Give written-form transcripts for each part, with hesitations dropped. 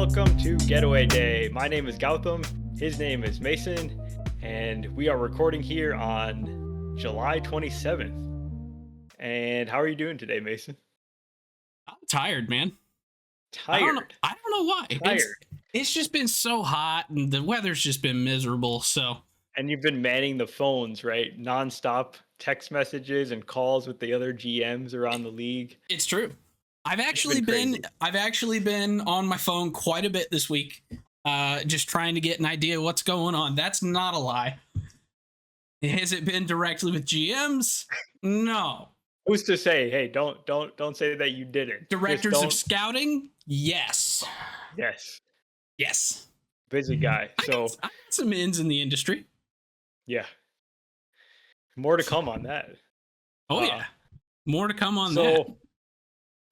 welcome to Getaway Day. My name is Gautam, his name is Mason, and we are recording here on July 27th. And how are you doing today, Mason? I'm tired, man. Tired. I don't know why. Tired. It's just been so hot and the weather's just been miserable. So And you've been manning the phones, right? Nonstop text messages and calls with the other GMs around the league. it's true. I've It's actually been been crazy. I've actually been on my phone quite a bit this week. Just trying to get an idea what's going on. That's not a lie. Has it been directly with GMs? No. Who's to say, hey, don't say that you didn't. Just Directors of don't. scouting? Yes. Yes. Yes. Busy guy. So I got some ins in the industry. yeah. More to come on that. Oh Uh yeah. More to come on that. so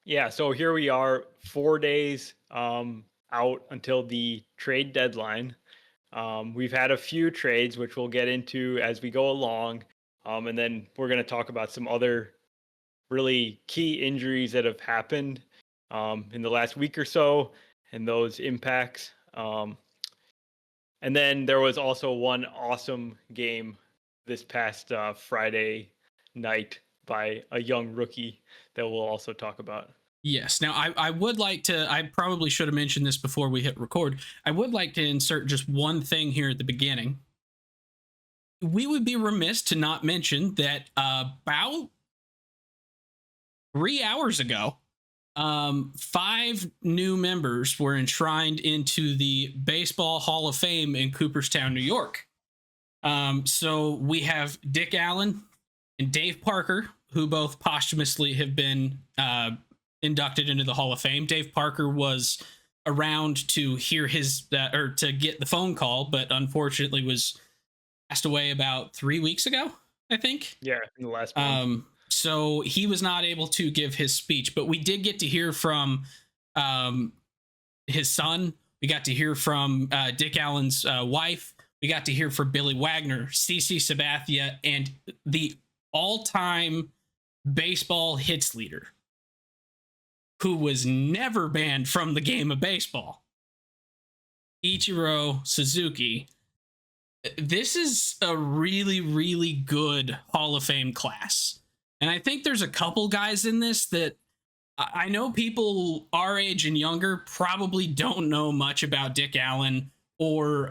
yeah, so here we are, 4 days out until the trade deadline. We've had a few trades, which we'll get into as we go along. And then we're going to talk about some other really key injuries that have happened in the last week or so and those impacts. And then there was also one awesome game this past Friday night by a young rookie that we'll also talk about. Yes. Now, I would like to, I probably should have mentioned this before we hit record. I would like to insert just one thing here at the beginning. We would be remiss to not mention that about 3 hours ago, five new members were enshrined into the Baseball Hall of Fame in Cooperstown, New York. So we have Dick Allen and Dave Parker, who both posthumously have been inducted into the Hall of Fame. Dave Parker was around to hear his or to get the phone call, but unfortunately was passed away about 3 weeks ago, I think. Yeah, in the last month. So he was not able to give his speech, but we did get to hear from his son. We got to hear from Dick Allen's wife. We got to hear from Billy Wagner, CC Sabathia, and the all-time baseball hits leader, who was never banned from the game of baseball, Ichiro Suzuki. This is a really, really good Hall of Fame class. And I think there's a couple guys in this that I know people our age and younger probably don't know much about Dick Allen or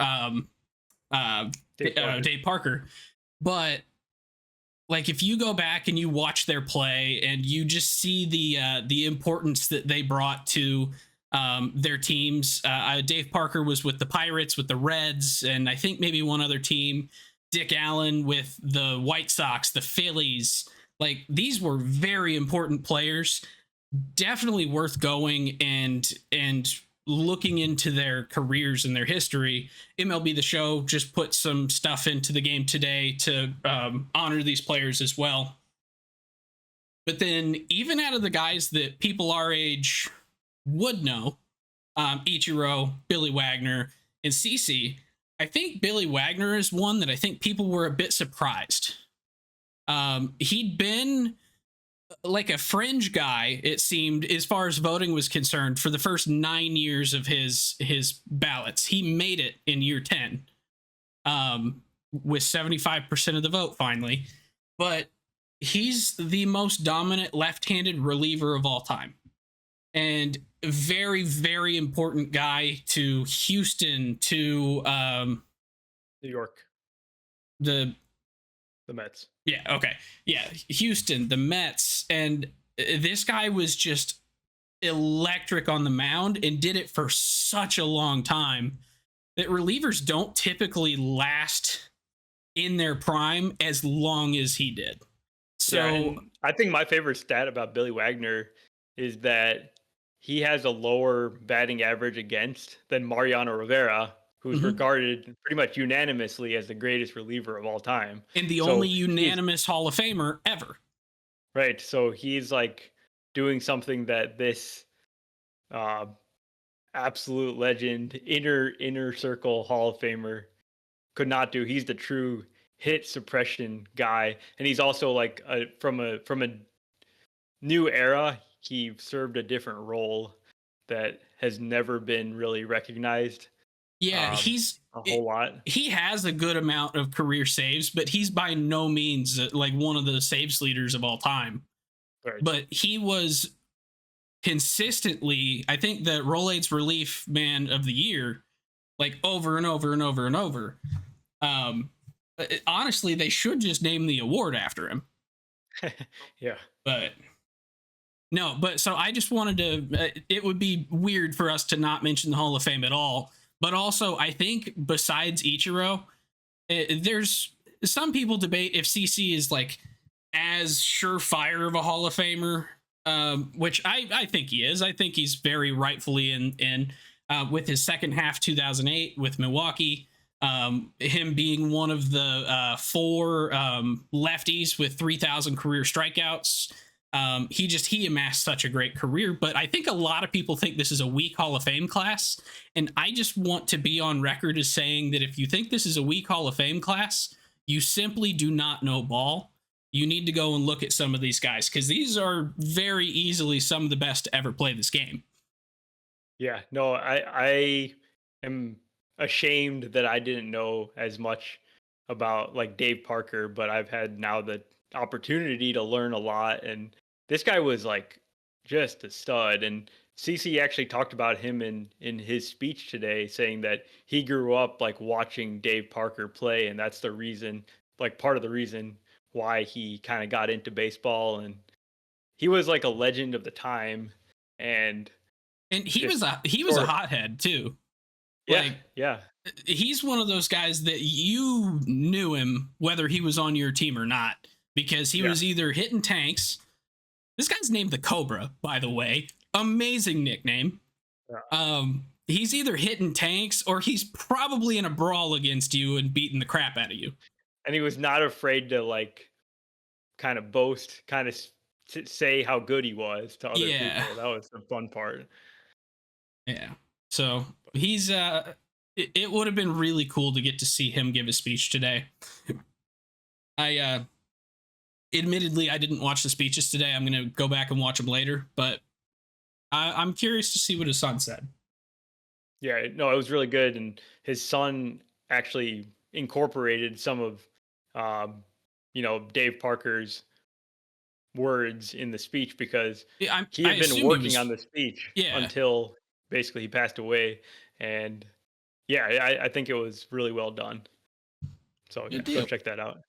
Dave Parker. But like, if you go back and you watch their play and you just see the importance that they brought to their teams. Dave Parker was with the Pirates, with the Reds, and I think maybe one other team. Dick Allen with the White Sox, the Phillies. Like, these were very important players. Definitely worth going and looking into their careers and their history. MLB The Show just put some stuff into the game today to honor these players as well. But then, even out of the guys that people our age would know, Ichiro, Billy Wagner, and CC, I think Billy Wagner is one that I think people were a bit surprised. He'd been like a fringe guy, it seemed, as far as voting was concerned, for the first 9 years of his ballots. He made it in year 10, with 75% of the vote finally. But he's the most dominant left-handed reliever of all time, and a very, very important guy to Houston, to New York, the Mets. Yeah, okay. Yeah, Houston, the Mets, and this guy was just electric on the mound and did it for such a long time that relievers don't typically last in their prime as long as he did. So yeah, I think my favorite stat about Billy Wagner is that he has a lower batting average against than Mariano Rivera, who's regarded pretty much unanimously as the greatest reliever of all time. And the only unanimous Hall of Famer ever. Right. So he's like doing something that this absolute legend, inner circle Hall of Famer could not do. He's the true hit suppression guy. And he's also like from a new era. He served a different role that has never been really recognized Yeah, um, a whole lot. he has a good amount of career saves, but he's by no means like one of the saves leaders of all time. Right. But he was consistently, I think, the Rolaids Relief Man of the Year, like over and over and over and over. Honestly, they should just name the award after him. Yeah. But no, but so I just wanted to. It would be weird for us to not mention the Hall of Fame at all. But also, I think besides Ichiro, there's some people debate if CC is like as surefire of a Hall of Famer, which I think he is. I think he's very rightfully in with his second half 2008 with Milwaukee. Him being one of the four lefties with 3,000 career strikeouts. He amassed such a great career, but I think a lot of people think this is a weak Hall of Fame class. And I just want to be on record as saying that if you think this is a weak Hall of Fame class, you simply do not know ball. You need to go and look at some of these guys because these are very easily some of the best to ever play this game. Yeah. No, I am ashamed that I didn't know as much about like Dave Parker, but I've had now the opportunity to learn a lot. And this guy was like just a stud. And CC actually talked about him in his speech today, saying that he grew up like watching Dave Parker play, and that's the reason, like part of the reason why he kind of got into baseball. And he was like a legend of the time, and And just he was a sort of, hothead too. yeah, Like yeah, he's one of those guys that you knew him whether he was on your team or not because he yeah. was either hitting tanks. This guy's named the Cobra, by the way. Amazing nickname. Yeah. He's either hitting tanks or he's probably in a brawl against you and beating the crap out of you. And he was not afraid to like kind of boast, kind of say how good he was to other Yeah. people. That was the fun part. Yeah. So he's it would have been really cool to get to see him give a speech today. I admittedly I didn't watch the speeches today. I'm gonna go back and watch them later, but I'm curious to see what his son said. Yeah, no, it was really good. And his son actually incorporated some of, um, Dave Parker's words in the speech because he I had been assume he working on was. the speech Yeah. until basically he passed away. And yeah, I think it was really well done. So yeah, Good go deal. check that out.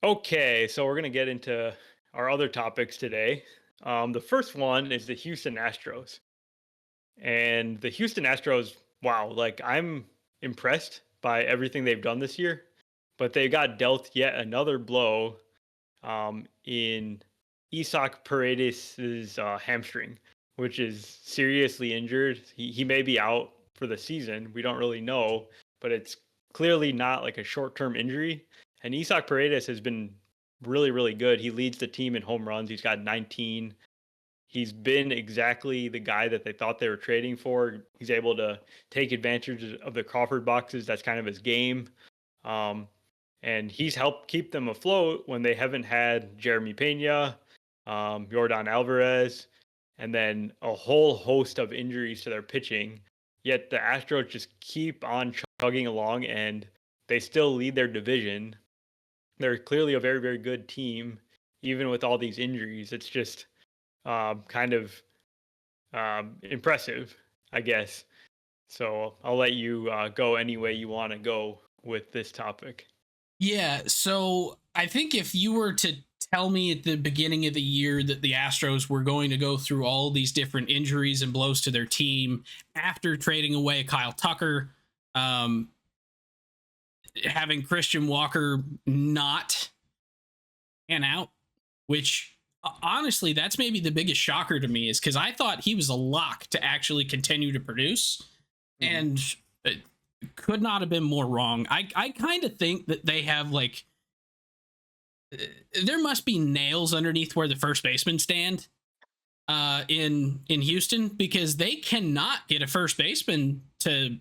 Okay, so we're gonna get into our other topics today. The first one is the Houston Astros. And the Houston Astros, wow, like I'm impressed by everything they've done this year, but they got dealt yet another blow in Isaac Paredes' hamstring, which is seriously injured. He may be out for the season. We don't really know, but it's clearly not like a short term injury. And Isaac Paredes has been really, really good. He leads the team in home runs. He's got 19. He's been exactly the guy that they thought they were trading for. He's able to take advantage of the Crawford boxes. That's kind of his game. Um, and he's helped keep them afloat when they haven't had Jeremy Pena, Jordan Alvarez, and then a whole host of injuries to their pitching. Yet the Astros just keep on chugging along and they still lead their division. They're clearly a very, very good team, even with all these injuries. It's just kind of impressive, I guess. So I'll let you go any way you want to go with this topic. Yeah, so I think if you were to tell me at the beginning of the year that the Astros were going to go through all these different injuries and blows to their team after trading away Kyle Tucker, um, having Christian Walker not pan out, which honestly, that's maybe the biggest shocker to me is because I thought he was a lock to actually continue to produce. Mm-hmm. And could not have been more wrong. I kind of think that they have like there must be nails underneath where the first basemen stand in Houston because they cannot get a first baseman to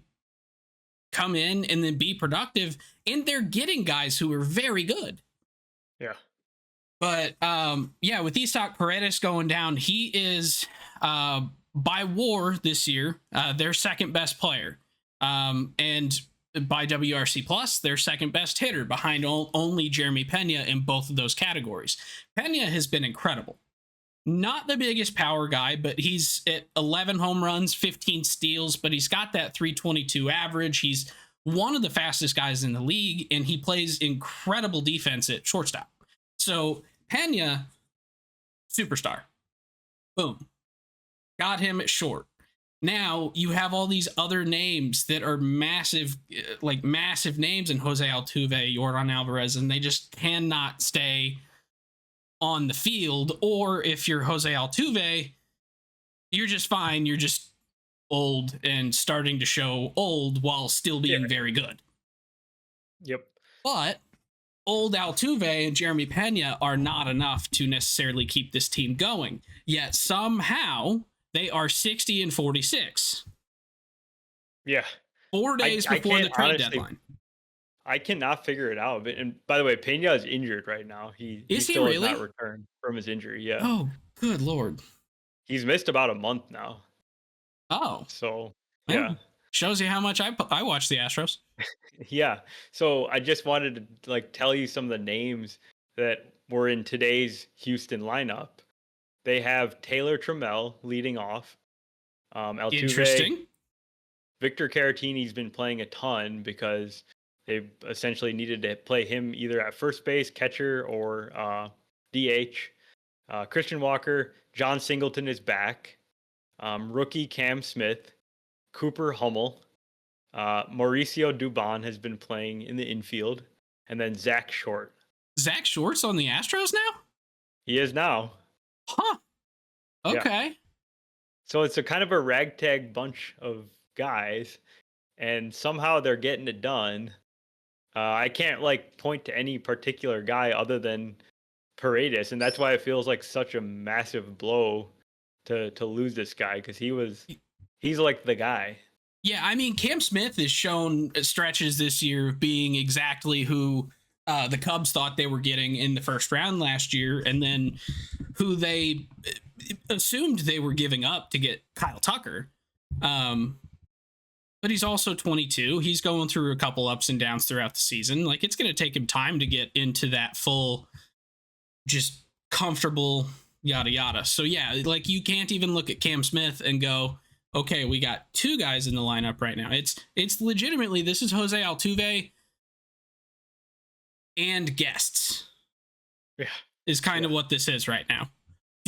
come in and then be productive, and they're getting guys who are very good. Yeah. But yeah, with Isak Paredes going down, he is by WAR this year their second best player, and by WRC Plus their second best hitter, behind only Jeremy Pena in both of those categories. Pena has been incredible. Not the biggest power guy, but he's at 11 home runs, 15 steals, but he's got that 322 average. He's one of the fastest guys in the league, and he plays incredible defense at shortstop. So Pena, superstar. Boom. Got him at short. Now you have all these other names that are massive, like massive names in Jose Altuve, Yordan Alvarez, and they just cannot stay on the field. Or if you're Jose Altuve, you're just fine. You're just old and starting to show old while still being very good. Yep. But old Altuve and Jeremy Pena are not enough to necessarily keep this team going. Yet somehow they are 60 and 46. Yeah. 4 days before the trade deadline. I cannot figure it out. And by the way, Pena is injured right now. He still really? has not returned from his injury. Yeah. Oh, good Lord. He's missed about a month now. Oh. So, yeah. Well, shows you how much I watch the Astros. Yeah. So I just wanted to like tell you some of the names that were in today's Houston lineup. They have Taylor Trammell leading off. Altuve, interesting. Victor Caratini's been playing a ton because they essentially needed to play him either at first base, catcher, or DH. Christian Walker, John Singleton is back. Rookie Cam Smith, Cooper Hummel, Mauricio Dubon has been playing in the infield, and then Zach Short. Zach Short's on the Astros now? He is now. Huh. Okay. Yeah. So it's a kind of a ragtag bunch of guys, and somehow they're getting it done. I can't like point to any particular guy other than Paredes, and that's why it feels like such a massive blow to lose this guy, because he's like the guy. Yeah, I mean, Cam Smith has shown stretches this year of being exactly who the Cubs thought they were getting in the first round last year, and then who they assumed they were giving up to get Kyle Tucker. But he's also 22. He's going through a couple ups and downs throughout the season. Like, it's going to take him time to get into that full, just comfortable, yada, yada. So, yeah, like, you can't even look at Cam Smith and go, okay, we got two guys in the lineup right now. It's legitimately, this is Jose Altuve and guests. Yeah. Is kind of what this is right now.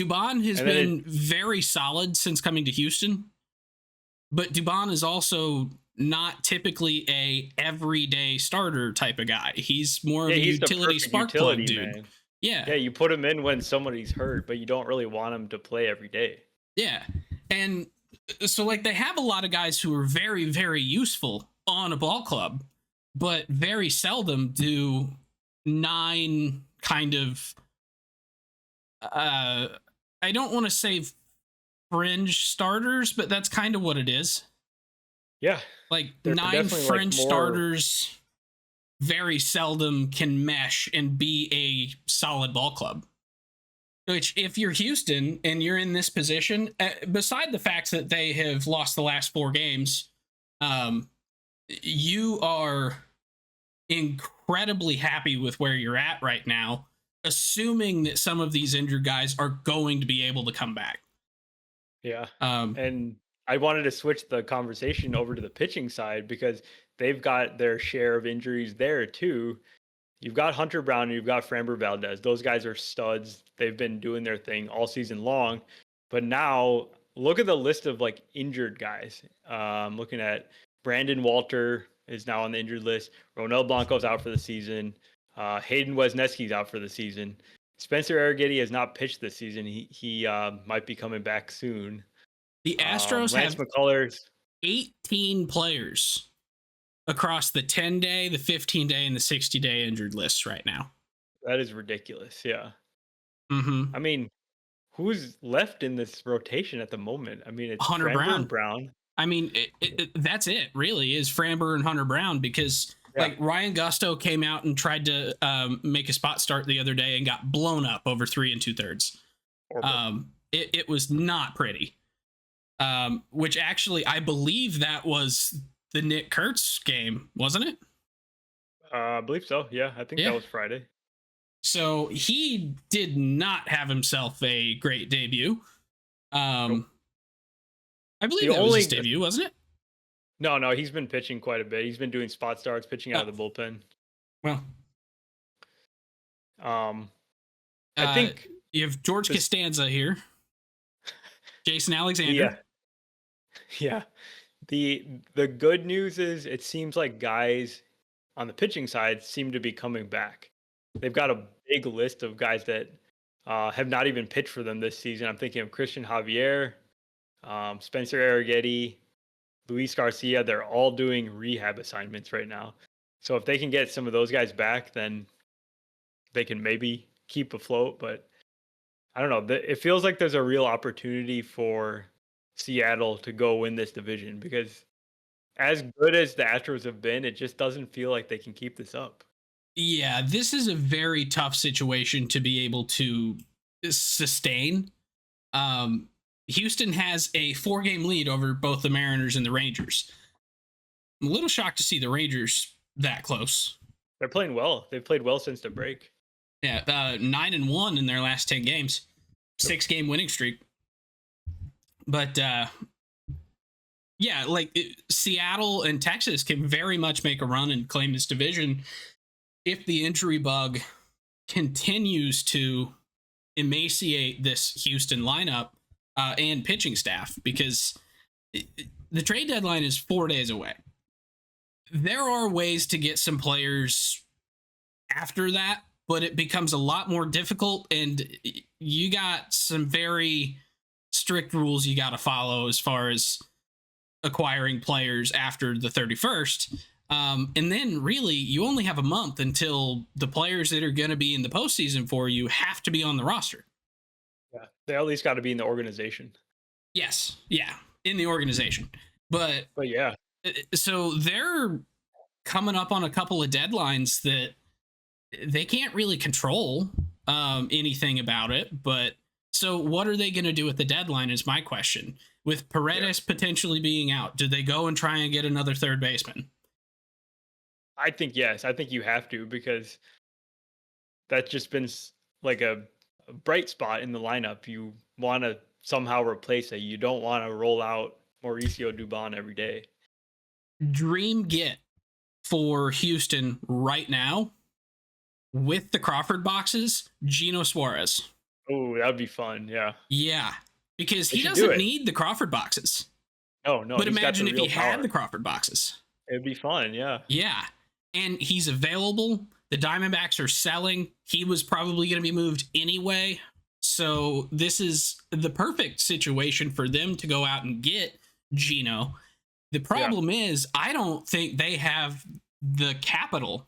Dubon has been very solid since coming to Houston. But Dubon is also not typically a everyday starter type of guy. He's more of a utility spark plug dude. Man. Yeah. Yeah, you put him in when somebody's hurt, but you don't really want him to play every day. Yeah. And so like they have a lot of guys who are very, very useful on a ball club, but very seldom do 9 kind of I don't want to say fringe starters, but that's kind of what it is. Yeah. Like 9 fringe starters very seldom can mesh and be a solid ball club. Which, if you're Houston and you're in this position, beside the fact that they have lost the last 4 games, you are incredibly happy with where you're at right now, assuming that some of these injured guys are going to be able to come back. Yeah. And I wanted to switch the conversation over to the pitching side because they've got their share of injuries there too. You've got Hunter Brown and you've got Framber Valdez. Those guys are studs. They've been doing their thing all season long. But now look at the list of like injured guys. Looking at Brandon Walter is now on the injured list. Ronel Blanco's out for the season. Hayden Wesneski's out for the season. Spencer Arrighetti has not pitched this season. He might be coming back soon. The Astros Lance have McCullers. 18 players across the 10-day, the 15-day, and the 60-day injured lists right now. That is ridiculous. Yeah. Mm-hmm. I mean, who's left in this rotation at the moment? I mean, it's Hunter Framber Brown. I mean, that's it. Really, is Framber and Hunter Brown, because Yeah. Like Ryan Gusto came out and tried to make a spot start the other day and got blown up over 3 2/3. It was not pretty. Which actually, I believe that was the Nick Kurtz game, wasn't it? I believe so. Yeah, I think Yeah. that was Friday. So he did not have himself a great debut. Nope. I believe that was his debut, wasn't it? No, he's been pitching quite a bit. He's been doing spot starts, pitching out of the bullpen. Well, I think you have George Costanza here, Jason Alexander. Yeah. The good news is it seems like guys on the pitching side seem to be coming back. They've got a big list of guys that have not even pitched for them this season. I'm thinking of Christian Javier, Spencer Arrighetti, Luis Garcia. They're all doing rehab assignments right now. So if they can get some of those guys back, then they can maybe keep afloat. But I don't know. It feels like there's a real opportunity for Seattle to go win this division, because as good as the Astros have been, it just doesn't feel like they can keep this up. Yeah, this is a very tough situation to be able to sustain. Houston has a 4-game lead over both the Mariners and the Rangers. I'm a little shocked to see the Rangers that close. They're playing well. They've played well since the break. Yeah, 9-1 in their last 10 games, 6-game winning streak. But yeah, like Seattle and Texas can very much make a run and claim this division if the injury bug continues to emaciate this Houston lineup and pitching staff, because the trade deadline is 4 days away. There are ways to get some players after that, but it becomes a lot more difficult, and you got some very strict rules you got to follow as far as acquiring players after the 31st. And then really you only have a month until the players that are going to be in the postseason for you have to be on the roster. Yeah, they at least got to be in the organization. Yes, yeah, in the organization. But yeah, so they're coming up on a couple of deadlines that they can't really control anything about it. But so what are they going to do with the deadline is my question. With Paredes potentially being out, do they go and try and get another third baseman? I think yes. I think you have to, because that's just been like a bright spot in the lineup. You want to somehow replace it. You don't want to roll out Mauricio Dubon every day. Dream get for Houston right now with the Crawford boxes, Gino Suarez. Oh, that would be fun. Yeah. Yeah. Because he doesn't need the Crawford boxes. No. But imagine if he had the Crawford boxes. It'd be fun. Yeah. Yeah. And he's available. The Diamondbacks are selling. He was probably going to be moved anyway. So this is the perfect situation for them to go out and get Gino. The problem is, I don't think they have the capital,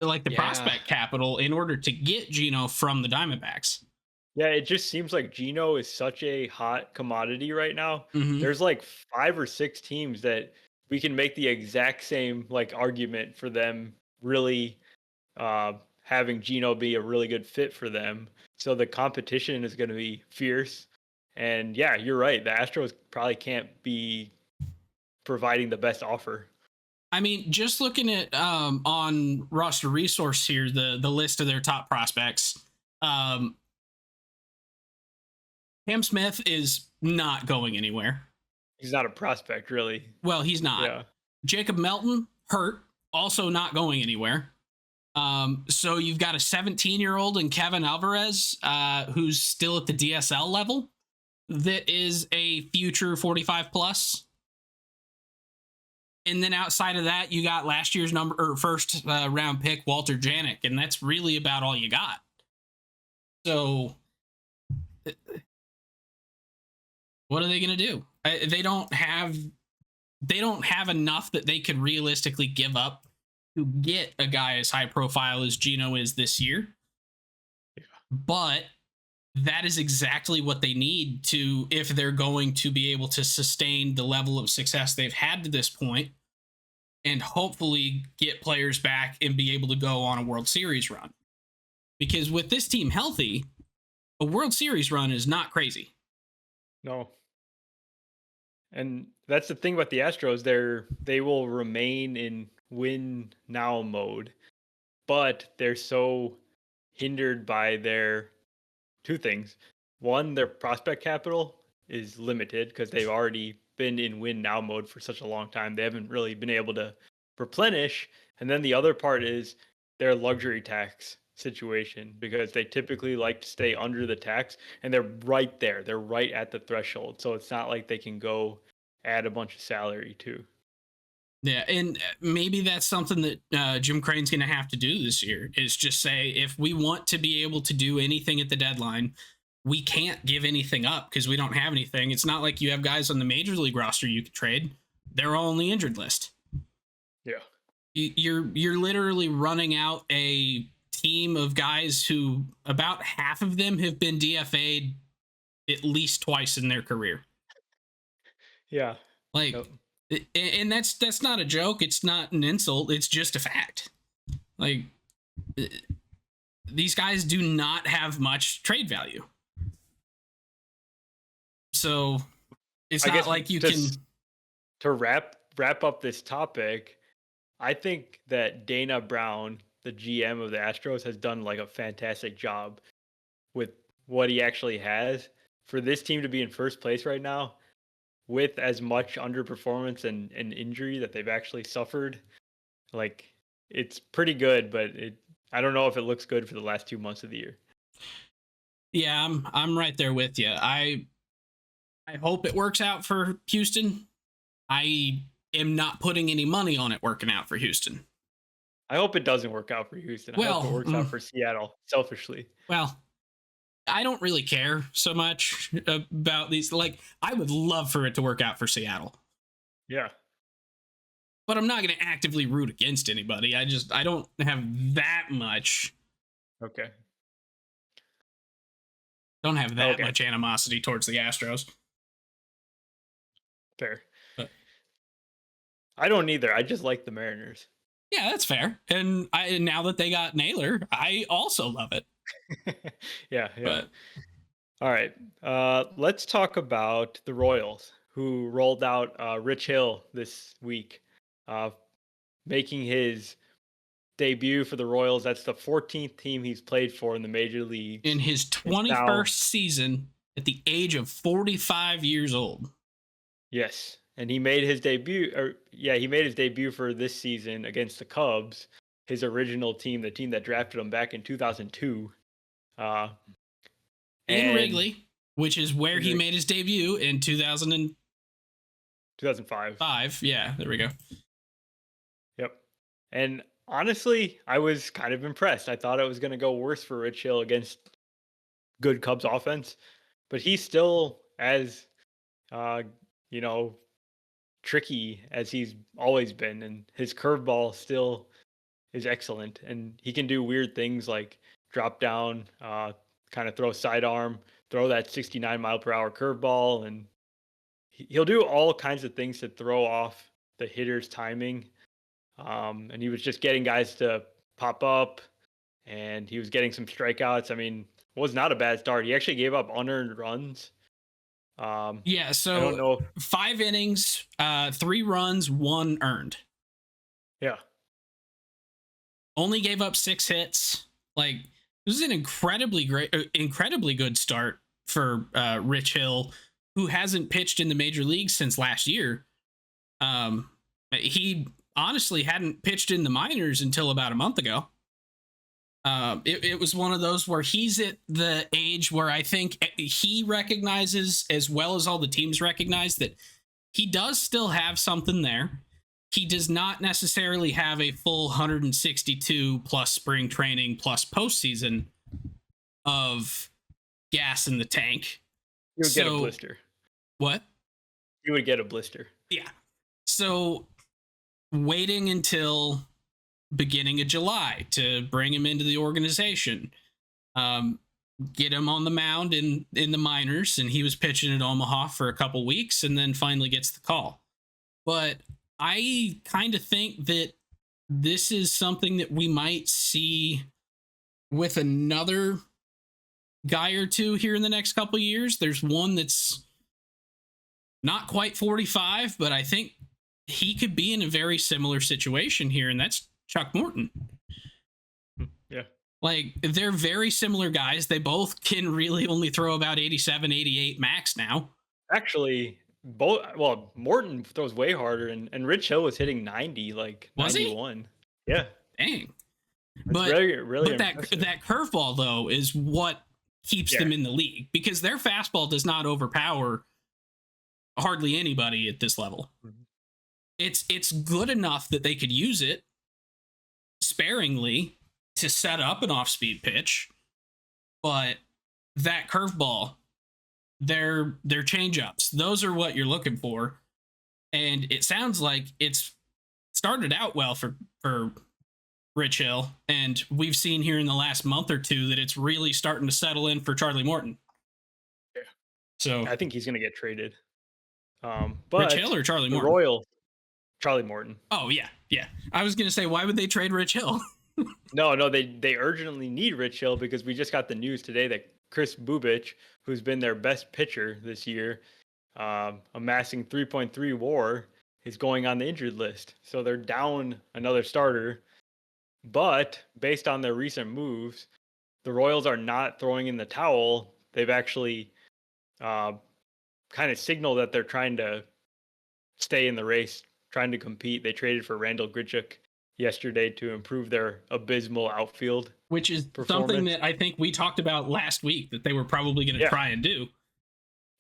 like the prospect capital, in order to get Gino from the Diamondbacks. Yeah, it just seems like Gino is such a hot commodity right now. Mm-hmm. There's like 5 or 6 teams that we can make the exact same like argument for them really having Gino be a really good fit for them. So the competition is going to be fierce. And yeah, you're right. The Astros probably can't be providing the best offer. I mean, just looking at on Roster Resource here, the list of their top prospects. Cam Smith is not going anywhere. He's not a prospect, really. Well, he's not. Yeah. Jacob Melton, hurt, also not going anywhere. So you've got a 17-year-old and Kevin Alvarez, who's still at the DSL level, that is a future 45 plus. And then outside of that, you got last year's first round pick, Walter Janik, and that's really about all you got. So what are they going to do? They don't have enough that they could realistically give up to get a guy as high profile as Gino is this year. Yeah. But that is exactly what they need to, if they're going to be able to sustain the level of success they've had to this point. and hopefully get players back and be able to go on a World Series run. Because with this team healthy, a World Series run is not crazy. No. And that's the thing about the Astros. They will remain in win now mode, but they're so hindered by their two things. One, their prospect capital is limited because they've already been in win now mode for such a long time. They haven't really been able to replenish. And then the other part is their luxury tax situation because they typically like to stay under the tax and they're right there. They're right at the threshold. So it's not like they can go add a bunch of salary too. Yeah, and maybe that's something that Jim Crane's going to have to do this year is just say, if we want to be able to do anything at the deadline, we can't give anything up because we don't have anything. It's not like you have guys on the major league roster you could trade. They're all on the injured list. Yeah. You're literally running out a team of guys who about half of them have been DFA'd at least twice in their career. Yeah. Like, and that's not a joke. It's not an insult. It's just a fact. Like, these guys do not have much trade value. So it's not like you can. To wrap up this topic, I think that Dana Brown, the GM of the Astros, has done like a fantastic job with what he actually has. For this team to be in first place right now, with as much underperformance and injury that they've actually suffered, like, it's pretty good, but I don't know if it looks good for the last 2 months of the year. Yeah, I'm right there with you. I hope it works out for Houston. I am not putting any money on it working out for Houston. I hope it doesn't work out for Houston. I hope it works out for Seattle, selfishly. Well, I don't really care so much about these. Like, I would love for it to work out for Seattle. Yeah. But I'm not going to actively root against anybody. I don't have that much. Okay. Don't have that much animosity towards the Astros. Fair. But I don't either. I just like the Mariners. Yeah, that's fair. And now that they got Naylor, I also love it. Yeah. But, all right. Let's talk about the Royals, who rolled out Rich Hill this week, making his debut for the Royals. That's the 14th team he's played for in the major leagues. In his 21st season at the age of 45 years old. Yes. And he made his debut, he made his debut for this season against the Cubs, his original team, the team that drafted him back in 2002. In Wrigley, which is where he made his debut in 2005. Yeah, there we go. Yep. And honestly, I was kind of impressed. I thought it was going to go worse for Rich Hill against good Cubs offense, but he's still as, tricky as he's always been, and his curveball still is excellent, and he can do weird things like drop down, kind of throw sidearm, throw that 69 mile per hour curveball, and he'll do all kinds of things to throw off the hitter's timing. And he was just getting guys to pop up, and he was getting some strikeouts. I mean, it was not a bad start. He actually gave up unearned runs. So I don't know. 5 innings, 3 runs, 1 earned. Yeah. Only gave up 6 hits. Like, this is an incredibly good start for Rich Hill, who hasn't pitched in the major leagues since last year. He honestly hadn't pitched in the minors until about a month ago. It was one of those where he's at the age where I think he recognizes, as well as all the teams recognize, that he does still have something there. He does not necessarily have a full 162 plus spring training plus postseason of gas in the tank. You would get a blister. What? You would get a blister. Yeah. So waiting until beginning of July to bring him into the organization, get him on the mound in the minors, and he was pitching at Omaha for a couple weeks and then finally gets the call. But I kind of think that this is something that we might see with another guy or two here in the next couple years. There's one that's not quite 45, but I think he could be in a very similar situation here, and that's Chuck Morton. Yeah. Like, they're very similar guys. They both can really only throw about 87, 88 max now. Actually, Morton throws way harder, and Rich Hill was hitting 90, like Was he? 91. Yeah, Dang. that's But really that impressive. that curveball though is what keeps them in the league, because their fastball does not overpower hardly anybody at this level. Mhm. It's good enough that they could use it sparingly to set up an off-speed pitch, but that curveball, their change-ups, those are what you're looking for. And it sounds like it's started out well for Rich Hill, and we've seen here in the last month or two that it's really starting to settle in for Charlie Morton. Yeah. So I think he's gonna get traded. Rich But Hill or Charlie the Morton? Royals, Charlie Morton. Oh yeah, yeah. I was gonna say, why would they trade Rich Hill? No, they urgently need Rich Hill because we just got the news today that Chris Bubich, who's been their best pitcher this year, amassing 3.3 WAR, is going on the injured list. So they're down another starter. But based on their recent moves, the Royals are not throwing in the towel. They've actually kind of signaled that they're trying to stay in the race, trying to compete. They traded for Randall Grichuk yesterday to improve their abysmal outfield, which is something that I think we talked about last week that they were probably going to try and do.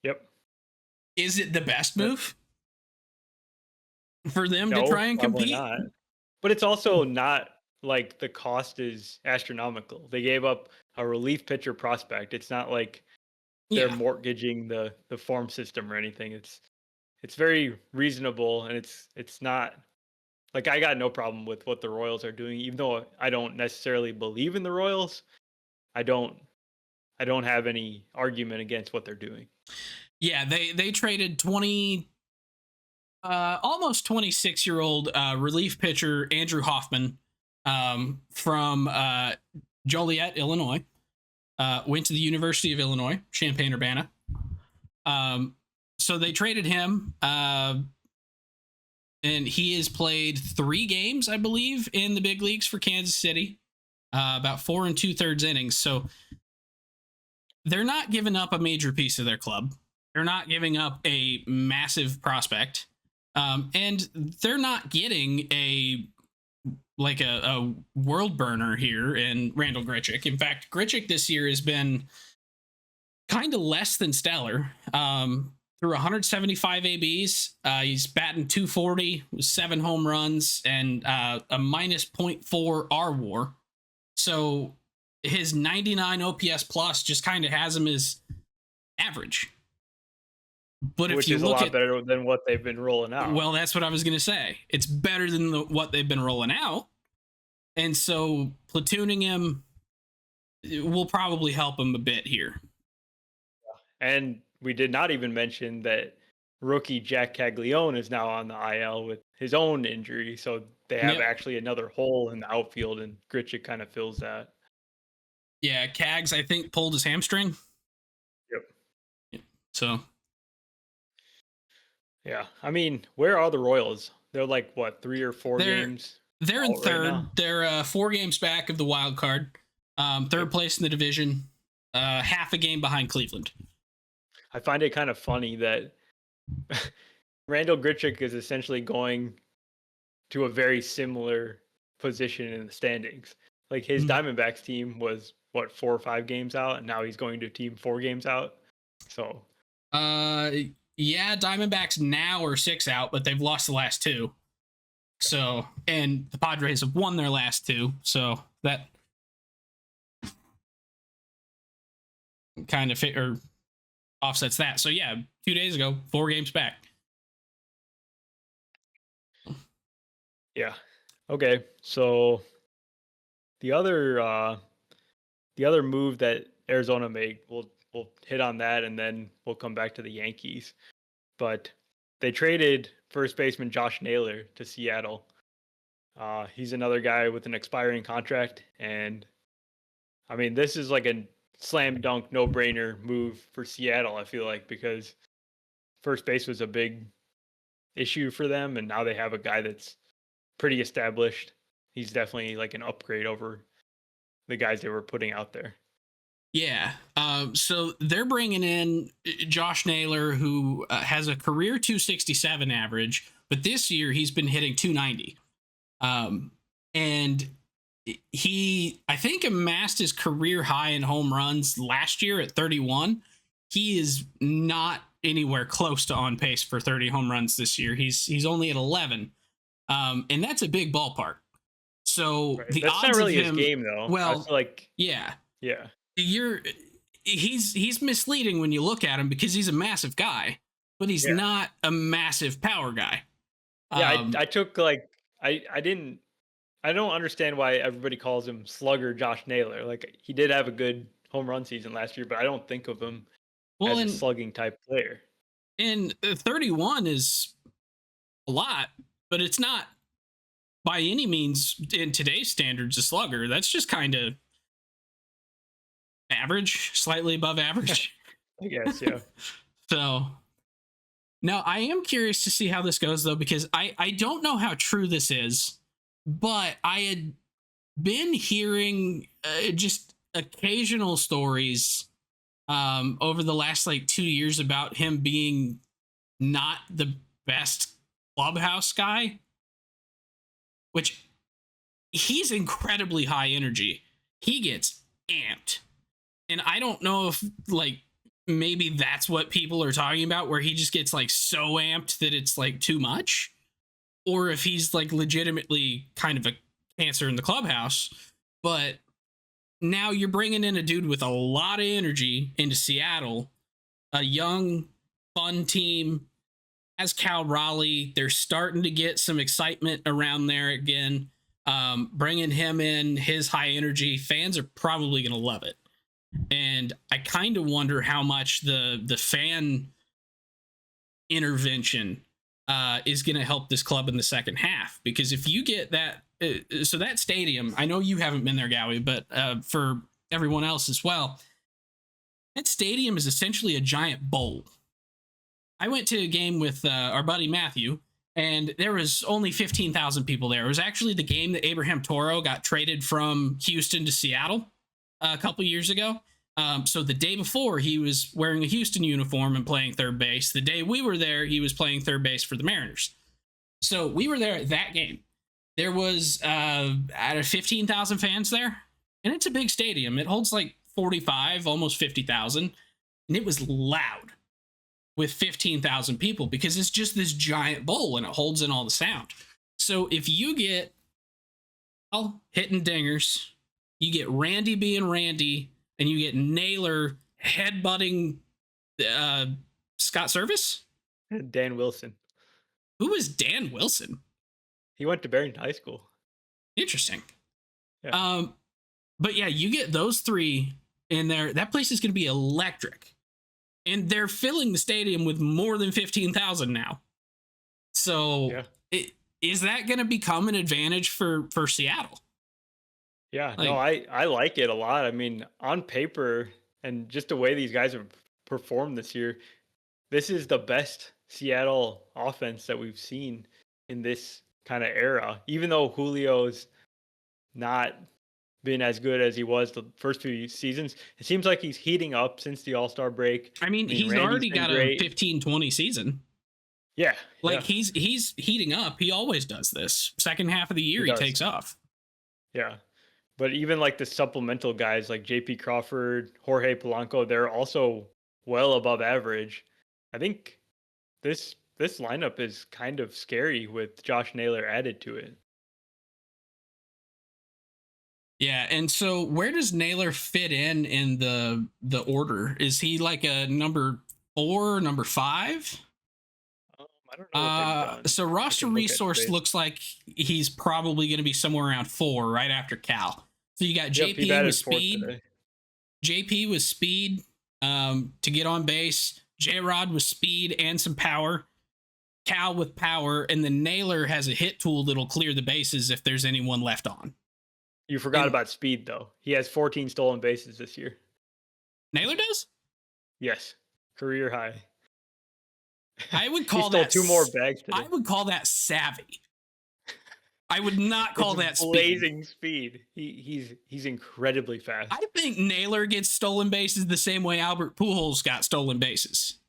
Yep. Is it the best move for them to try and compete? Not. But it's also not like the cost is astronomical. They gave up a relief pitcher prospect. It's not like they're mortgaging the farm system or anything. It's very reasonable, and it's not like, I got no problem with what the Royals are doing, even though I don't necessarily believe in the Royals. I don't have any argument against what they're doing. Yeah, they traded almost 26-year-old relief pitcher Andrew Hoffman from Joliet, Illinois. Went to the University of Illinois, Champaign-Urbana. So they traded him, and he has played 3 games, I believe, in the big leagues for Kansas City, about 4 2/3 innings. So they're not giving up a major piece of their club. They're not giving up a massive prospect, and they're not getting a world burner here in Randall Grichuk. In fact, Grichuk this year has been kind of less than stellar. Through 175 ABs, he's batting .240 with 7 home runs and a minus 0.4 R WAR. So his 99 OPS plus just kind of has him as average. But which if you is look a lot better than what they've been rolling out. Well, that's what I was going to say. It's better than what they've been rolling out. And so platooning him will probably help him a bit here. And we did not even mention that rookie Jack Caglione is now on the IL with his own injury. So they have actually another hole in the outfield, and Grichuk kind of fills that. Yeah, Cags, I think, pulled his hamstring. Yep. So. Yeah. I mean, where are the Royals? They're like, what, 3 or 4 games? They're in third. Right, they're 4 games back of the wild card. Third place in the division. Half a game behind Cleveland. I find it kind of funny that Randall Grichuk is essentially going to a very similar position in the standings. Like, his Diamondbacks team was, what, 4 or 5 games out, and now he's going to a team 4 games out. So. Yeah, Diamondbacks now are 6 out, but they've lost the last 2. So, and the Padres have won their last 2. So that kind of offsets that. So yeah, 2 days ago, 4 games back. Yeah. Okay. So the other move that Arizona made, we'll hit on that, and then we'll come back to the Yankees. But they traded first baseman Josh Naylor to Seattle. He's another guy with an expiring contract, and I mean, this is like a slam dunk, no brainer move for Seattle. I feel like because first base was a big issue for them, and now they have a guy that's pretty established. He's definitely like an upgrade over the guys they were putting out there. Yeah. So they're bringing in Josh Naylor, who has a career 267 average, but this year he's been hitting 290. And he, I think, amassed his career high in home runs last year at 31. He is not anywhere close to on pace for 30 home runs this year. He's only at 11. And that's a big ballpark. So Right. the That's odds not really of him, his game, though. well, like, yeah, yeah, he's misleading when you look at him because he's a massive guy, but he's Yeah. not a massive power guy. yeah. I took like I didn't I don't understand why everybody calls him Slugger Josh Naylor. Like he did have a good home run season last year, but I don't think of him Well, as a slugging type player. and 31 is a lot, but it's not by any means in today's standards a slugger. That's just kind of average, slightly above average. I guess, yeah. So now I am curious to see how this goes though, because I don't know how true this is, but I had been hearing just occasional stories over the last like 2 years about him being not the best clubhouse guy, which he's incredibly high energy. He gets amped. And I don't know if like maybe that's what people are talking about, where he just gets like so amped that it's like too much, or if he's like legitimately kind of a cancer in the clubhouse. But now you're bringing in a dude with a lot of energy into Seattle, a young, fun team. As Cal Raleigh, they're starting to get some excitement around there again. Bringing him in, his high energy, fans are probably going to love it. And I kind of wonder how much the fan intervention is going to help this club in the second half. Because if you get that, so that stadium, I know you haven't been there, Gowie, but for everyone else as well, that stadium is essentially a giant bowl. I went to a game with our buddy Matthew, and there was only 15,000 people there. It was actually the game that Abraham Toro got traded from Houston to Seattle a couple years ago. So the day before, he was wearing a Houston uniform and playing third base. The day we were there, he was playing third base for the Mariners. So we were there at that game. There was out of 15,000 fans there, and it's a big stadium. It holds like 45, almost 50,000, and it was loud with 15,000 people because it's just this giant bowl and it holds in all the sound. So if you get hitting dingers, you get Randy being Randy, and you get Naylor headbutting Scott Service? Dan Wilson. Who is Dan Wilson? He went to Barrington High School. Interesting. Yeah. But yeah, you get those three in there. That place is going to be electric. And they're filling the stadium with more than 15,000 now. So is that going to become an advantage for Seattle? Yeah, no, I like it a lot. I mean, on paper and just the way these guys have performed this year, this is the best Seattle offense that we've seen in this kind of era. Even though Julio's not been as good as he was the first few seasons, it seems like he's heating up since the All-Star break. I mean he's Randy's already got great. a 15-20 season. Yeah. He's heating up. He always does this. Second half of the year, he takes off. Yeah. But even like the supplemental guys like JP Crawford, Jorge Polanco, they're also well above average. I think this lineup is kind of scary with Josh Naylor added to it. Yeah, and so where does Naylor fit in the order? Is he like a number 4, number 5? I don't know what they've done. So roster resource looks like he's probably going to be somewhere around 4, right after Cal. So you got JP with speed. JP with speed to get on base. J-Rod with speed and some power. Cal with power, and then Naylor has a hit tool that'll clear the bases if there's anyone left on. You forgot And about speed though. He has 14 stolen bases this year. Naylor does? Yes, career high. I would He call stole that 2 more bags I today. would call that savvy. I would not call that It's speed. blazing speed. He's incredibly fast. I think Naylor gets stolen bases the same way Albert Pujols got stolen bases.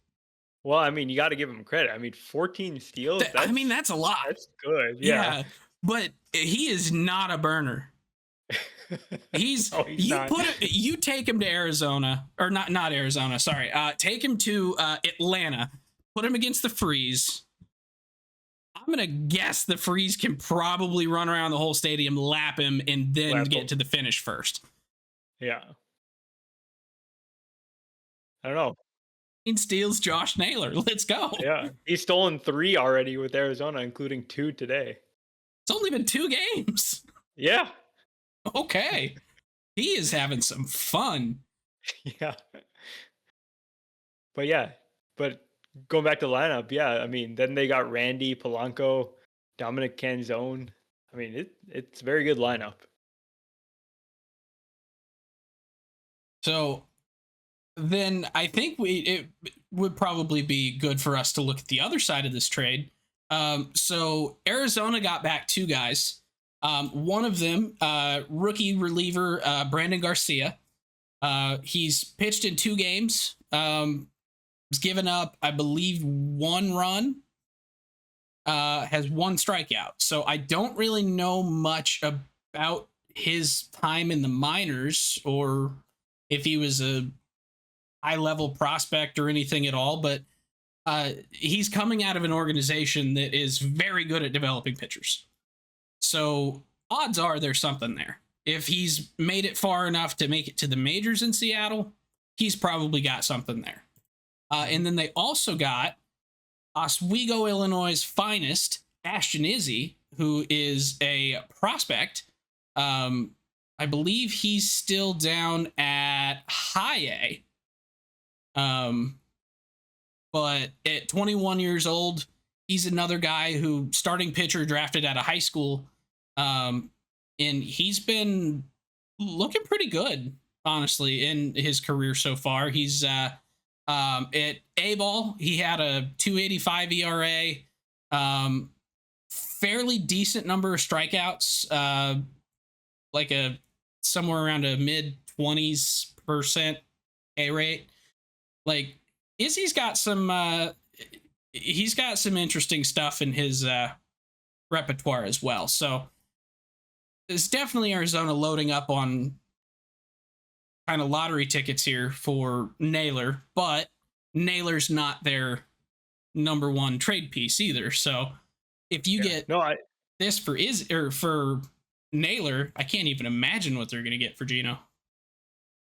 Well, I mean, you got to give him credit. I mean, 14 steals. I mean, that's a lot. That's good. Yeah, but he is not a burner. He's no, he's not. You take him to Arizona, or not Arizona. Sorry, take him to Atlanta. Put him against the Freeze. I'm gonna guess the Freeze can probably run around the whole stadium, lap him, and then get to the finish first. Yeah. I don't know. Steals Josh Naylor. Let's go. Yeah, he's stolen 3 already with Arizona, including 2 today. It's only been 2 games. Yeah. Okay. He is having some fun. Yeah. But going back to the lineup, yeah, I mean, then they got Randy, Polanco, Dominic Canzone. I mean, it's a very good lineup. So then I think it would probably be good for us to look at the other side of this trade. So Arizona got back 2 guys. One of them, rookie reliever Brandon Garcia. He's pitched in 2 games. Has given up, I believe, 1 run. Has 1 strikeout. So I don't really know much about his time in the minors or if he was a high-level prospect or anything at all, but he's coming out of an organization that is very good at developing pitchers. So odds are there's something there. If he's made it far enough to make it to the majors in Seattle, he's probably got something there. And then they also got Oswego, Illinois' finest, Ashton Izzy, who is a prospect. I believe he's still down at high A. But at 21 years old, he's another guy who starting pitcher drafted out of high school. And he's been looking pretty good, honestly, in his career so far. He's at A-ball, he had a 2.85 ERA, fairly decent number of strikeouts, like somewhere around a mid-20s% A rate. Like, Izzy's got some interesting stuff in his repertoire as well. So it's definitely Arizona loading up on kind of lottery tickets here for Naylor, but Naylor's not their number 1 trade piece either. So if you get this for Naylor, I can't even imagine what they're going to get for Gino.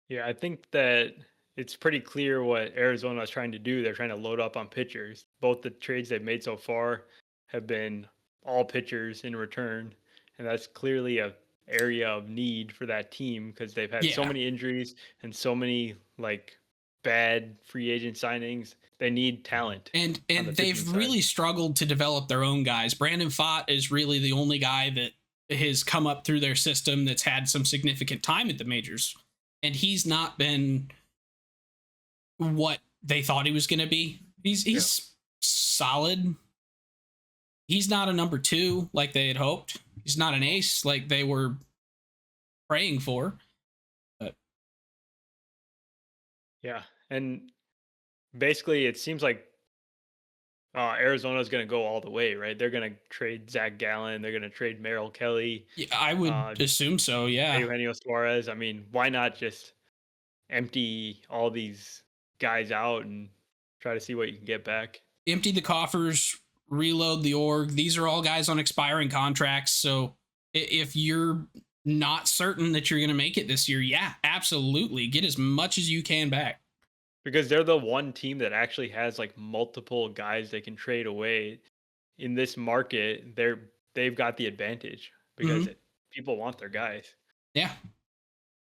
Yeah, I think that it's pretty clear what Arizona is trying to do. They're trying to load up on pitchers. Both the trades they've made so far have been all pitchers in return, and that's clearly a area of need for that team because they've had so many injuries and so many like bad free agent signings. They need talent, and they've really struggled to develop their own guys. Brandon Pfaadt is really the only guy that has come up through their system that's had some significant time at the majors, and he's not been what they thought he was going to be. He's solid. He's not a number 2 like they had hoped. He's not an ace like they were praying for. But yeah, and basically it seems like Arizona's going to go all the way, right? They're going to trade Zach Gallen. They're going to trade Merrill Kelly. Yeah, I would assume so, yeah. Eugenio Suarez. I mean, why not just empty all these guys out and try to see what you can get back? Empty the coffers, reload the org. These are all guys on expiring contracts. So if you're not certain that you're going to make it this year, yeah, absolutely. Get as much as you can back. Because they're the one team that actually has like multiple guys they can trade away in this market. They've got the advantage because people want their guys. Yeah.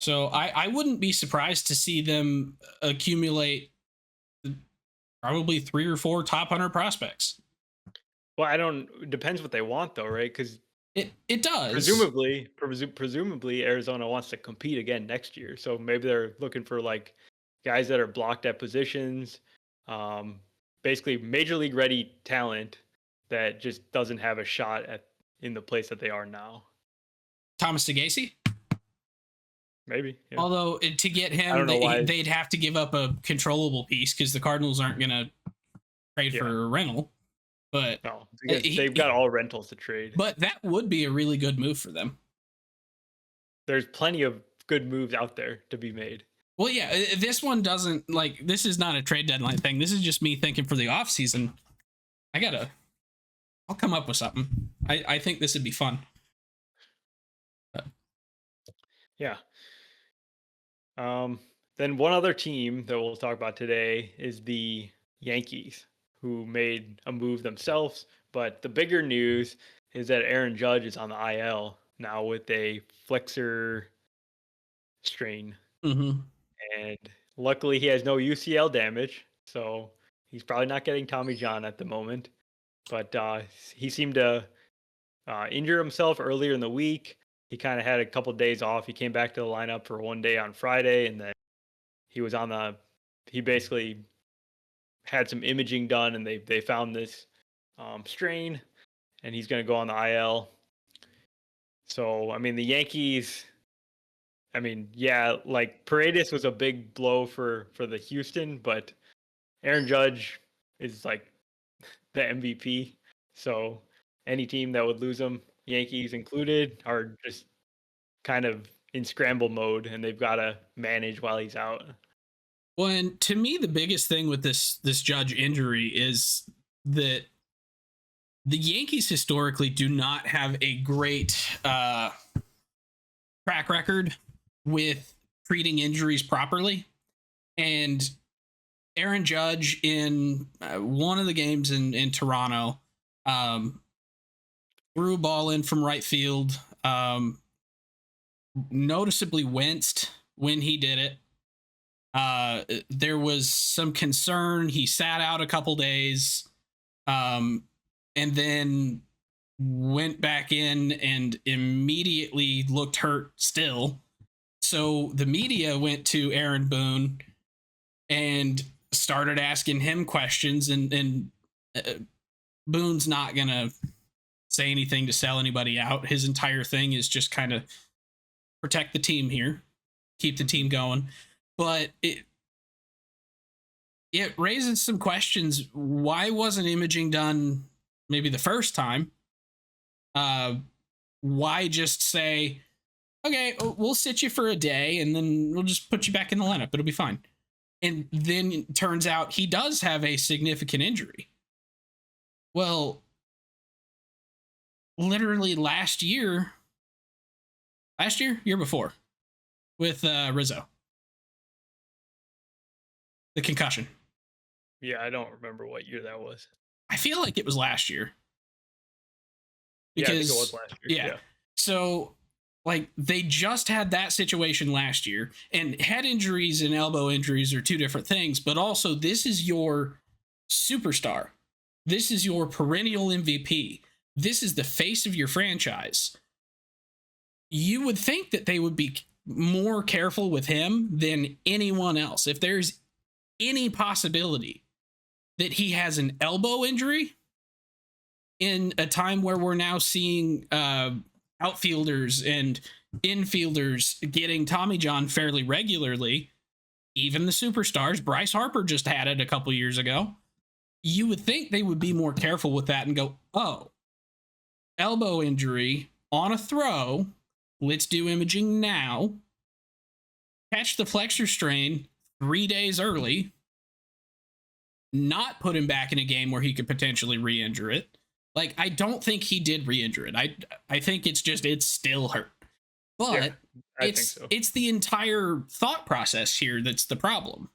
So I wouldn't be surprised to see them accumulate probably 3 or 4 top 100 prospects. Well, I don't. It depends what they want, though, right? Because It does. presumably, Arizona wants to compete again next year. So maybe they're looking for like guys that are blocked at positions, um, basically major league ready talent that just doesn't have a shot at in the place that they are now. Thomas DeGacy. Maybe, yeah. Although to get I don't him, know why. they'd have to give up a controllable piece because the Cardinals aren't going to trade Yeah, for a rental. But no, because they've got all rentals to trade. but that would be a really good move for them. There's plenty of good moves out there to be made. Well, yeah, this one doesn't like this is not a trade deadline thing. This is just me thinking for the offseason. I'll come up with something. I think this would be fun. Yeah. Then one other team that we'll talk about today is the Yankees, who made a move themselves. But the bigger news is that Aaron Judge is on the IL now with a flexor strain. Mm-hmm. And luckily, he has no UCL damage. So he's probably not getting Tommy John at the moment. But he seemed to injure himself earlier in the week. He kind of had a couple days off. He came back to the lineup for one day on Friday, and then he was on the. He basically had some imaging done, and they found this strain, and he's going to go on the IL. So I mean, the Yankees. I mean, yeah, like Paredes was a big blow for the Houston, but Aaron Judge is like the MVP. So any team that would lose him, Yankees included, are just kind of in scramble mode, and they've got to manage while he's out. Well, and to me, the biggest thing with this Judge injury is that the Yankees historically do not have a great track record with treating injuries properly. And Aaron Judge in one of the games in Toronto threw a ball in from right field, noticeably winced when he did it. There was some concern. He sat out a couple days, and then went back in and immediately looked hurt still. So the media went to Aaron Boone and started asking him questions, and Boone's not gonna say anything to sell anybody out. His entire thing is just kind of protect the team here, keep the team going. But it raises some questions. Why wasn't imaging done maybe the first time? Why just say, okay, we'll sit you for a day and then we'll just put you back in the lineup. It'll be fine. And then it turns out he does have a significant injury. Well, literally year before, with Rizzo, the concussion. Yeah, I don't remember what year that was. I feel like it was last year. Because, yeah, I think it was last year. Yeah. So, like, they just had that situation last year, and head injuries and elbow injuries are two different things, but also this is your superstar. This is your perennial MVP. This is the face of your franchise. You would think that they would be more careful with him than anyone else. If there's any possibility that he has an elbow injury in a time where we're now seeing outfielders and infielders getting Tommy John fairly regularly, even the superstars, Bryce Harper just had it a couple years ago, you would think they would be more careful with that and go, oh, elbow injury on a throw, let's do imaging now, catch the flexor strain 3 days early, not put him back in a game where he could potentially re-injure it. Like, I don't think he did re-injure it. I think it's still hurt. But I think so. It's the entire thought process here that's the problem.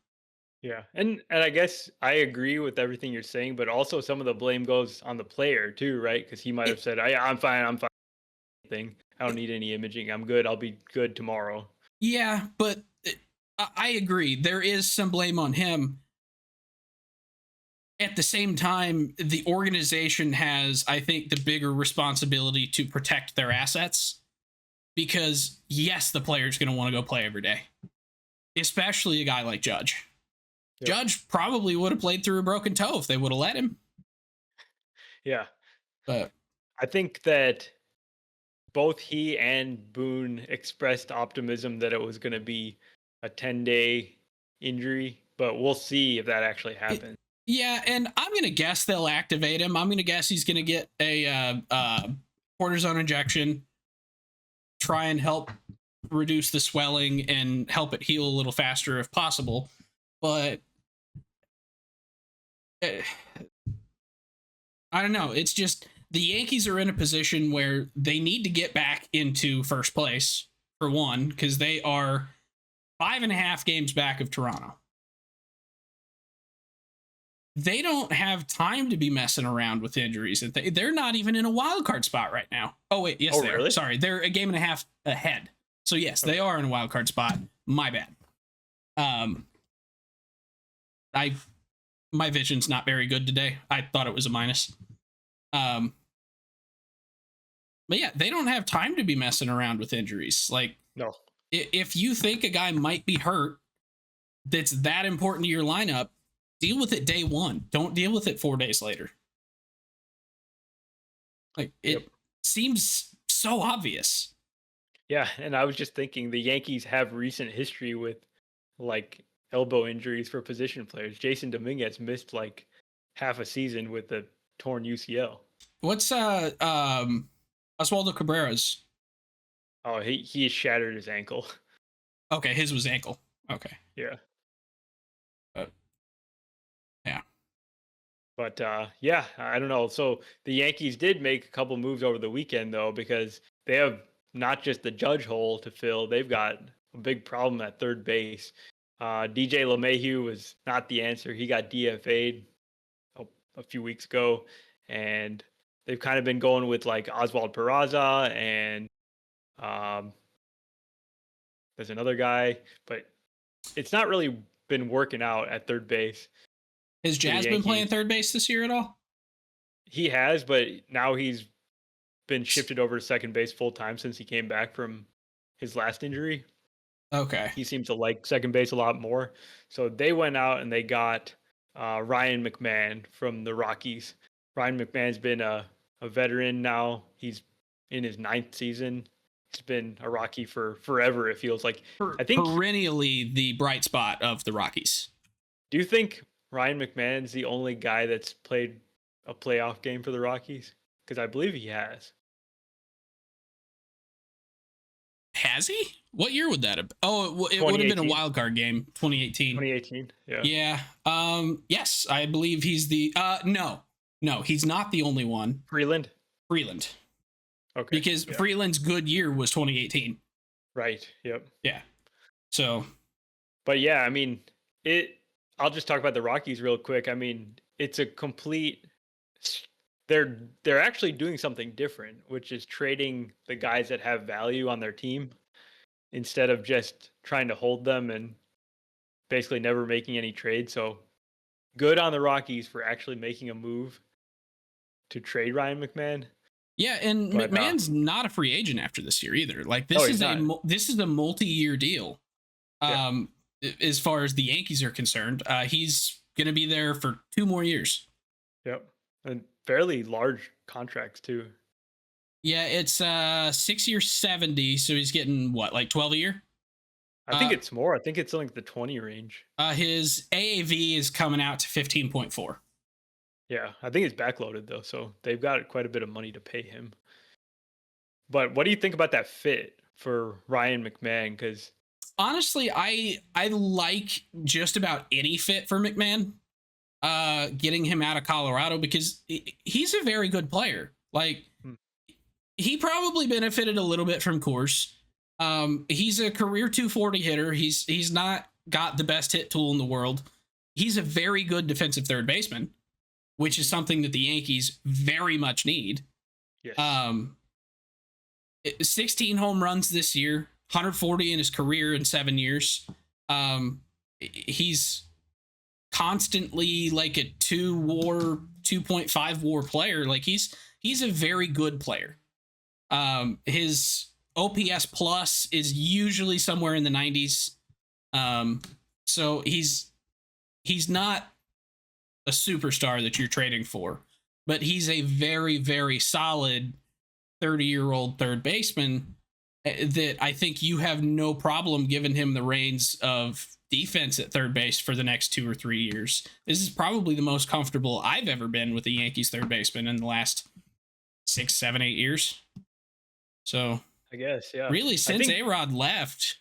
Yeah, and I guess I agree with everything you're saying, but also some of the blame goes on the player too, right? Because he might have said, I'm fine. Thing. I don't need any imaging. I'm good. I'll be good tomorrow." Yeah, but I agree. There is some blame on him. at the same time, the organization has, I think, the bigger responsibility to protect their assets because, yes, the player's going to want to go play every day, especially a guy like Judge. Yep. Judge probably would have played through a broken toe if they would have let him. Yeah. But I think that both he and Boone expressed optimism that it was going to be a 10-day injury, but we'll see if that actually happens. Yeah, and I'm going to guess they'll activate him. I'm going to guess he's going to get a cortisone injection, try and help reduce the swelling and help it heal a little faster if possible. But I don't know. It's just the Yankees are in a position where they need to get back into first place, for one, because they are 5.5 games back of Toronto. They don't have time to be messing around with injuries. They're not even in a wild card spot right now. Oh, wait. Yes, they really? are. Sorry. They're a game and a half ahead. So, yes, they are in a wild card spot. My bad. My vision's not very good today. I thought it was a minus. But yeah, they don't have time to be messing around with injuries. Like, no. If you think a guy might be hurt that's that important to your lineup, deal with it day one. Don't deal with it 4 days later. Like, it seems so obvious. Yeah, and I was just thinking the Yankees have recent history with like elbow injuries for position players. Jason Dominguez missed like half a season with a torn UCL. What's Oswaldo Cabrera's? Oh, he shattered his ankle. Okay, his was ankle. Okay. Yeah. Yeah. But yeah, I don't know. So the Yankees did make a couple moves over the weekend though, because they have not just the Judge hole to fill, they've got a big problem at third base. DJ LeMahieu was not the answer. He got DFA'd a few weeks ago, and they've kind of been going with like Oswald Peraza and there's another guy, but it's not really been working out at third base. Has Jazz been playing third base this year at all? He has, but now he's been shifted over to second base full time since he came back from his last injury. Okay. He seems to like second base a lot more. So they went out and they got Ryan McMahon from the Rockies. Ryan McMahon's been a veteran now. He's in his 9th season. He's been a Rocky for forever, it feels like. I think perennially the bright spot of the Rockies. Do you think Ryan McMahon's the only guy that's played a playoff game for the Rockies? Because I believe he has. Has he? What year would that have been? Oh, it would have been a wild card game, 2018. 2018, yeah. Yeah. Yes, I believe he's the... No, he's not the only one. Freeland. Okay. Because Freeland's good year was 2018. Right, yep. Yeah. So... But yeah, I mean, I'll just talk about the Rockies real quick. I mean, it's a complete... They're actually doing something different, which is trading the guys that have value on their team instead of just trying to hold them and basically never making any trades. So good on the Rockies for actually making a move to trade Ryan McMahon. Yeah, and McMahon's not a free agent after this year either. Like this is a multi-year deal. As far as the Yankees are concerned, he's going to be there for 2 more years. Yep. And fairly large contracts too. Yeah, it's 6 years, 70. So he's getting what, like 12 a year? I think it's more. I think it's like the 20 range. His AAV is coming out to 15.4. Yeah, I think it's backloaded though, so they've got quite a bit of money to pay him. But what do you think about that fit for Ryan McMahon? Because honestly, I like just about any fit for McMahon. Getting him out of Colorado because he's a very good player. Like he probably benefited a little bit from Coors. He's a career 240 hitter. He's not got the best hit tool in the world. He's a very good defensive third baseman, which is something that the Yankees very much need. Yes. 16 home runs this year, 140 in his career in 7 years. He's constantly like a 2.5 WAR player. Like he's a very good player. His OPS plus is usually somewhere in the 90s. So he's not a superstar that you're trading for, but he's a very, very solid 30-year-old third baseman that I think you have no problem giving him the reins of defense at third base for the next 2 or 3 years. This is probably the most comfortable I've ever been with the Yankees third baseman in the last 6, 7, 8 years. So I guess, yeah. Really, since A-Rod left